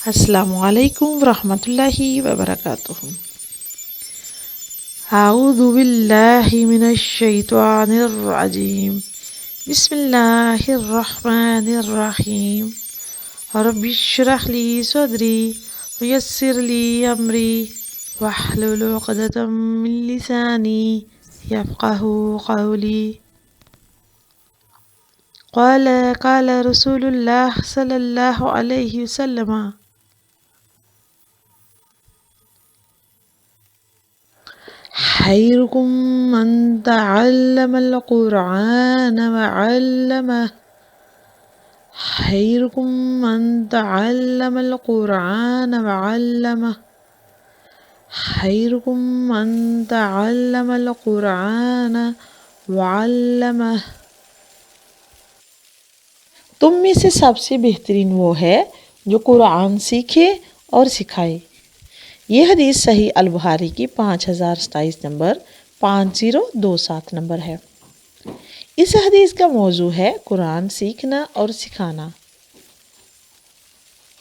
السلام علیکم ورحمۃ اللہ وبرکاتہ۔ اعوذ باللہ من الشیطان الرجیم، بسم اللہ الرحمن الرحیم۔ رب اشرح لی صدری ویسر لی امری واحلل عقدۃ من لسانی یفقہوا قولی۔ قال رسول اللہ صلی اللہ علیہ وسلم، خیرکم من تعلم القرآن وعلمہ، خیرکم من تعلم القرآن وعلمہ، خیرکم من تعلم القرآن وعلمہ۔ تم میں سے سب سے بہترین وہ ہے جو قرآن سیکھے اور سکھائے۔ یہ حدیث صحیح البخاری کی 5027 نمبر 5027 نمبر ہے۔ اس حدیث کا موضوع ہے قرآن سیکھنا اور سکھانا۔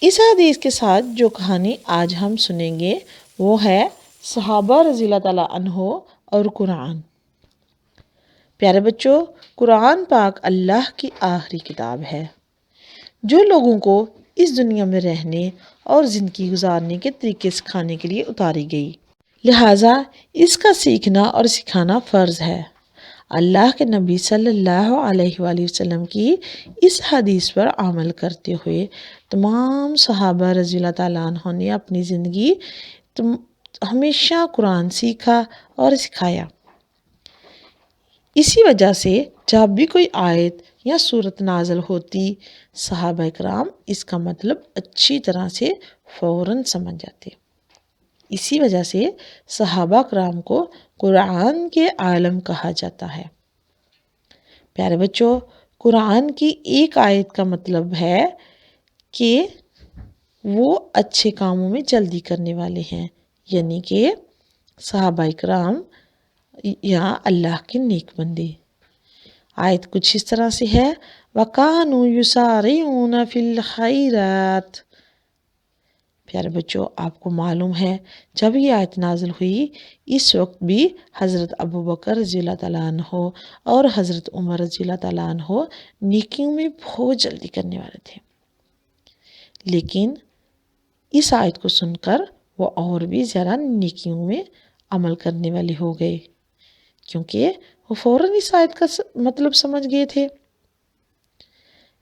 اس حدیث کے ساتھ جو کہانی آج ہم سنیں گے وہ ہے صحابہ رضی اللہ تعالیٰ عنہ اور قرآن۔ پیارے بچوں، قرآن پاک اللہ کی آخری کتاب ہے جو لوگوں کو اس دنیا میں رہنے اور زندگی گزارنے کے طریقے سکھانے کے لیے اتاری گئی، لہٰذا اس کا سیکھنا اور سکھانا فرض ہے۔ اللہ کے نبی صلی اللہ علیہ وآلہ وسلم کی اس حدیث پر عمل کرتے ہوئے تمام صحابہ رضی اللہ تعالیٰ عنہ نے اپنی زندگی ہمیشہ قرآن سیکھا اور سکھایا۔ اسی وجہ سے جب بھی کوئی آیت یا سورت نازل ہوتی، صحابہ کرام اس کا مطلب اچھی طرح سے فوراً سمجھ جاتے۔ اسی وجہ سے صحابہ کرام کو قرآن کے عالم کہا جاتا ہے۔ پیارے بچوں، قرآن کی ایک آیت کا مطلب ہے کہ وہ اچھے کاموں میں جلدی کرنے والے ہیں، یعنی کہ صحابہ کرام یا اللہ کے نیک بندے۔ آیت کچھ اس طرح سے ہے، وَكَانُوا يُسَارِعُونَ فِي الْخَيْرَاتِ۔ پیارے بچوں، آپ کو معلوم ہے جب یہ آیت نازل ہوئی اس وقت بھی حضرت ابوبکر رضی اللہ تعالیٰ عنہ اور حضرت عمر رضی اللہ تعالیٰ عنہ نیکیوں میں بہت جلدی کرنے والے تھے، لیکن اس آیت کو سن کر وہ اور بھی زیادہ نیکیوں میں عمل کرنے والے ہو گئے، کیونکہ وہ فوراً اس آیت کا مطلب سمجھ گئے تھے۔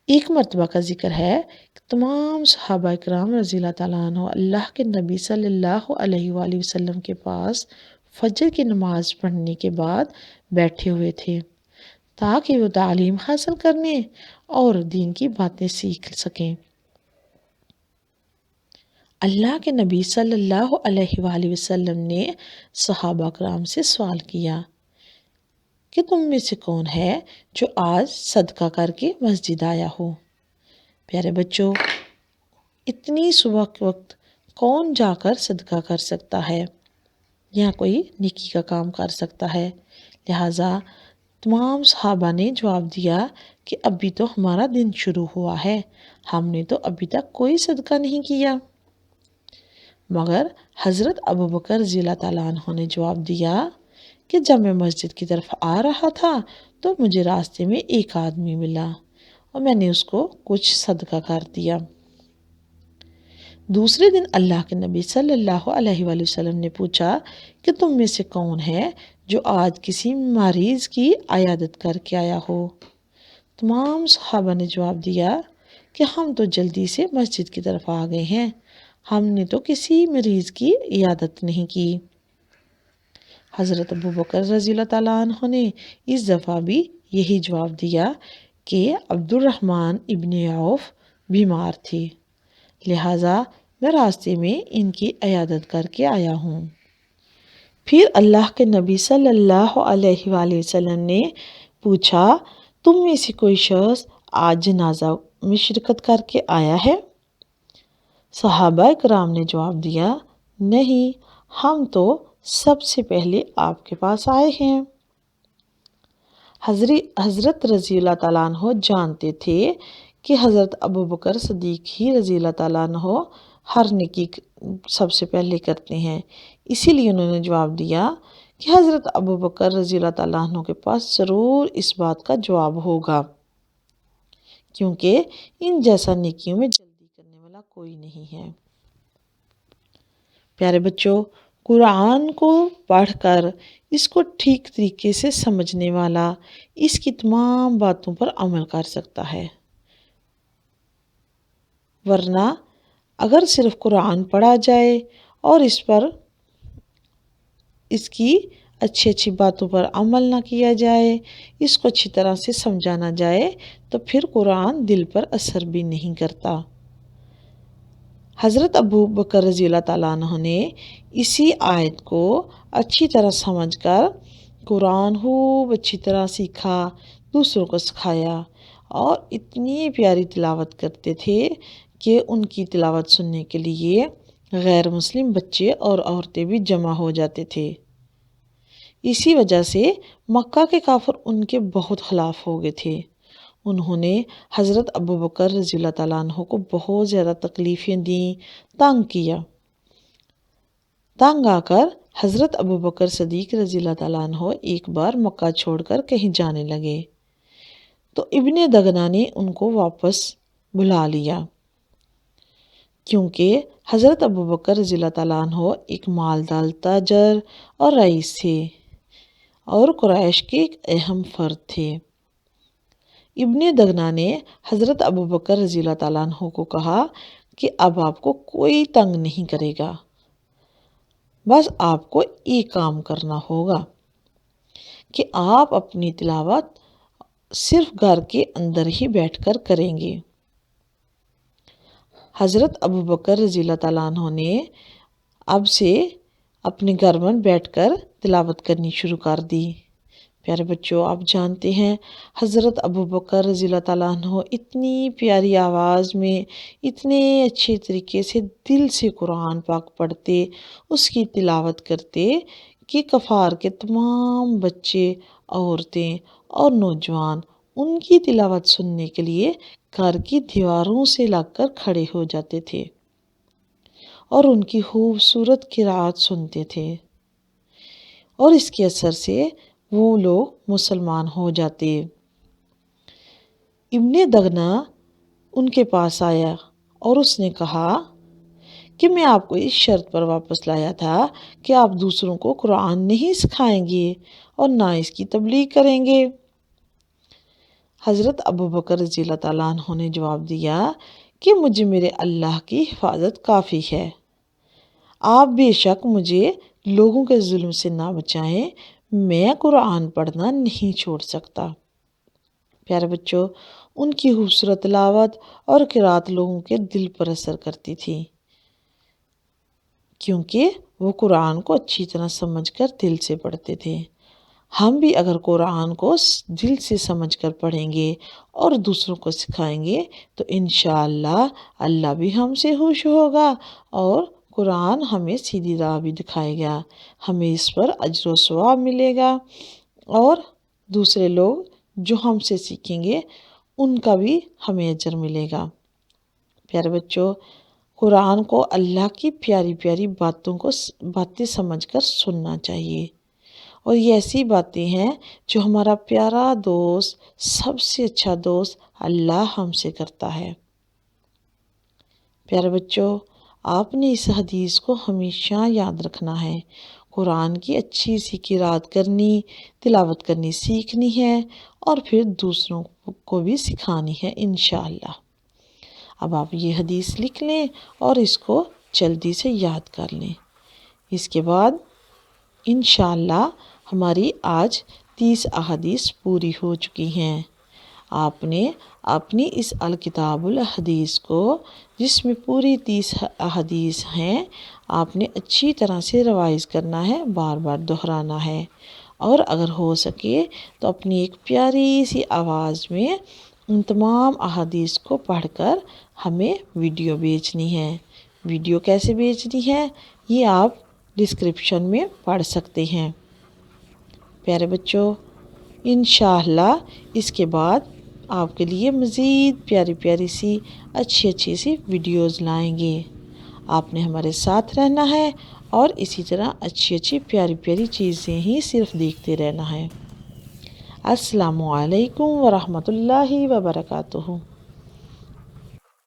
ایک مرتبہ کا ذکر ہے کہ تمام صحابہ کرام رضی اللہ تعالیٰ عنہ اللہ کے نبی صلی اللہ علیہ وآلہ وسلم کے پاس فجر کی نماز پڑھنے کے بعد بیٹھے ہوئے تھے تاکہ وہ تعلیم حاصل کرنے اور دین کی باتیں سیکھ سکیں۔ اللہ کے نبی صلی اللہ علیہ وآلہ وسلم نے صحابہ کرام سے سوال کیا کہ تم میں سے کون ہے جو آج صدقہ کر کے مسجد آیا ہو؟ پیارے بچوں، اتنی صبح کے وقت کون جا کر صدقہ کر سکتا ہے یا کوئی نیکی کا کام کر سکتا ہے؟ لہٰذا تمام صحابہ نے جواب دیا کہ ابھی تو ہمارا دن شروع ہوا ہے، ہم نے تو ابھی تک کوئی صدقہ نہیں کیا۔ مگر حضرت ابوبکر رضی اللہ تعالیٰ عنہ نے جواب دیا کہ جب میں مسجد کی طرف آ رہا تھا تو مجھے راستے میں ایک آدمی ملا اور میں نے اس کو کچھ صدقہ کر دیا۔ دوسرے دن اللہ کے نبی صلی اللہ علیہ وآلہ وسلم نے پوچھا کہ تم میں سے کون ہے جو آج کسی مریض کی عیادت کر کے آیا ہو؟ تمام صحابہ نے جواب دیا کہ ہم تو جلدی سے مسجد کی طرف آ گئے ہیں، ہم نے تو کسی مریض کی عیادت نہیں کی۔ حضرت ابوبکر رضی اللہ تعالیٰ عنہ نے اس دفعہ بھی یہی جواب دیا کہ عبد الرحمن ابن عوف بیمار تھے، لہٰذا میں راستے میں ان کی عیادت کر کے آیا ہوں۔ پھر اللہ کے نبی صلی اللہ علیہ وآلہ وسلم نے پوچھا، تم میں سے کوئی شخص آج جنازہ میں شرکت کر کے آیا ہے؟ صحابہ کرام نے جواب دیا، نہیں، ہم تو سب سے پہلے آپ کے پاس آئے ہیں۔ حضرت رضی اللہ تعالیٰ عنہ جانتے تھے کہ حضرت ابوبکر صدیق ہی رضی اللہ تعالیٰ عنہ ہر نیکی سب سے پہلے کرتے ہیں۔ اسی لیے انہوں نے جواب دیا کہ حضرت ابوبکر رضی اللہ تعالیٰ عنہ کے پاس ضرور اس بات کا جواب ہوگا، کیونکہ ان جیسا نیکیوں میں جلدی کرنے والا کوئی نہیں ہے۔ پیارے بچوں، قرآن کو پڑھ کر اس کو ٹھیک طریقے سے سمجھنے والا اس کی تمام باتوں پر عمل کر سکتا ہے، ورنہ اگر صرف قرآن پڑھا جائے اور اس کی اچھی باتوں پر عمل نہ کیا جائے، اس کو اچھی طرح سے سمجھا نہ جائے، تو پھر قرآن دل پر اثر بھی نہیں کرتا۔ حضرت ابوبکر رضی اللہ تعالیٰ عنہ نے اسی آیت کو اچھی طرح سمجھ کر قرآن خوب اچھی طرح سیکھا، دوسروں کو سکھایا، اور اتنی پیاری تلاوت کرتے تھے کہ ان کی تلاوت سننے کے لیے غیر مسلم بچے اور عورتیں بھی جمع ہو جاتے تھے۔ اسی وجہ سے مکہ کے کافر ان کے بہت خلاف ہو گئے تھے۔ انہوں نے حضرت ابوبکر رضی اللہ تعالیٰ عنہ کو بہت زیادہ تکلیفیں دیں، تنگ کیا۔ تنگ آ کر حضرت ابوبکر صدیق رضی اللہ تعالیٰ عنہ ایک بار مکہ چھوڑ کر کہیں جانے لگے تو ابن دغنہ نے ان کو واپس بلا لیا، کیونکہ حضرت ابوبکر رضی اللہ تعالیٰ عنہ ایک مالدار تاجر اور رئیس تھے اور قریش کے ایک اہم فرد تھے۔ ابن دغنہ نے حضرت ابوبکر رضی اللہ تعالیٰ عنہ کو کہا کہ اب آپ کو کوئی تنگ نہیں کرے گا، بس آپ کو ایک کام کرنا ہوگا کہ آپ اپنی تلاوت صرف گھر کے اندر ہی بیٹھ کر کریں گے۔ حضرت ابوبکر رضی اللہ تعالیٰ عنہ نے اب سے اپنے گھر میں بیٹھ کر تلاوت کرنی شروع کر دی۔ پیارے بچوں، آپ جانتے ہیں حضرت ابوبکر رضی اللہ تعالیٰ عنہ اتنی پیاری آواز میں اتنے اچھے طریقے سے دل سے قرآن پاک پڑھتے، اس کی تلاوت کرتے کہ کفار کے تمام بچے، عورتیں اور نوجوان ان کی تلاوت سننے کے لیے گھر کی دیواروں سے لگ کر کھڑے ہو جاتے تھے اور ان کی خوبصورت قرأت سنتے تھے، اور اس کے اثر سے وہ لوگ مسلمان ہو جاتے۔ ابن دغنہ ان کے پاس آیا اور اس نے کہا کہ میں آپ کو اس شرط پر واپس لایا تھا کہ آپ دوسروں کو قرآن نہیں سکھائیں گے اور نہ اس کی تبلیغ کریں گے۔ حضرت ابوبکر رضی اللہ تعالیٰ عنہ نے جواب دیا کہ مجھے میرے اللہ کی حفاظت کافی ہے، آپ بے شک مجھے لوگوں کے ظلم سے نہ بچائیں، میں قرآن پڑھنا نہیں چھوڑ سکتا۔ پیارے بچوں، ان کی خوبصورت تلاوت اور قرأت لوگوں کے دل پر اثر کرتی تھی، کیونکہ وہ قرآن کو اچھی طرح سمجھ کر دل سے پڑھتے تھے۔ ہم بھی اگر قرآن کو دل سے سمجھ کر پڑھیں گے اور دوسروں کو سکھائیں گے تو انشاءاللہ اللہ بھی ہم سے خوش ہوگا اور قرآن ہمیں سیدھی راہ بھی دکھائے گا، ہمیں اس پر اجر و ثواب ملے گا، اور دوسرے لوگ جو ہم سے سیکھیں گے ان کا بھی ہمیں اجر ملے گا۔ پیارے بچوں، قرآن کو اللہ کی پیاری پیاری باتیں سمجھ کر سننا چاہیے، اور یہ ایسی باتیں ہیں جو ہمارا پیارا دوست، سب سے اچھا دوست اللہ ہم سے کرتا ہے۔ پیارے بچوں، آپ نے اس حدیث کو ہمیشہ یاد رکھنا ہے، قرآن کی اچھی سی قرأت کرنی، تلاوت کرنی سیکھنی ہے اور پھر دوسروں کو بھی سکھانی ہے انشاءاللہ۔ اب آپ یہ حدیث لکھ لیں اور اس کو جلدی سے یاد کر لیں۔ اس کے بعد انشاءاللہ ہماری آج 30 احادیث پوری ہو چکی ہیں۔ آپ نے اپنی اس الکتاب الحدیث کو، جس میں پوری 30 احادیث ہیں، آپ نے اچھی طرح سے ریوائز کرنا ہے، بار بار دہرانا ہے، اور اگر ہو سکے تو اپنی ایک پیاری سی آواز میں ان تمام احادیث کو پڑھ کر ہمیں ویڈیو بھیجنی ہے۔ ویڈیو کیسے بھیجنی ہے یہ آپ ڈسکرپشن میں پڑھ سکتے ہیں۔ پیارے بچوں، انشاءاللہ اس کے بعد آپ کے لیے مزید پیاری پیاری سی اچھی سی ویڈیوز لائیں گے۔ آپ نے ہمارے ساتھ رہنا ہے اور اسی طرح اچھی اچھی پیاری پیاری چیزیں ہی صرف دیکھتے رہنا ہے۔ السلام علیکم ورحمۃ اللہ وبرکاتہ۔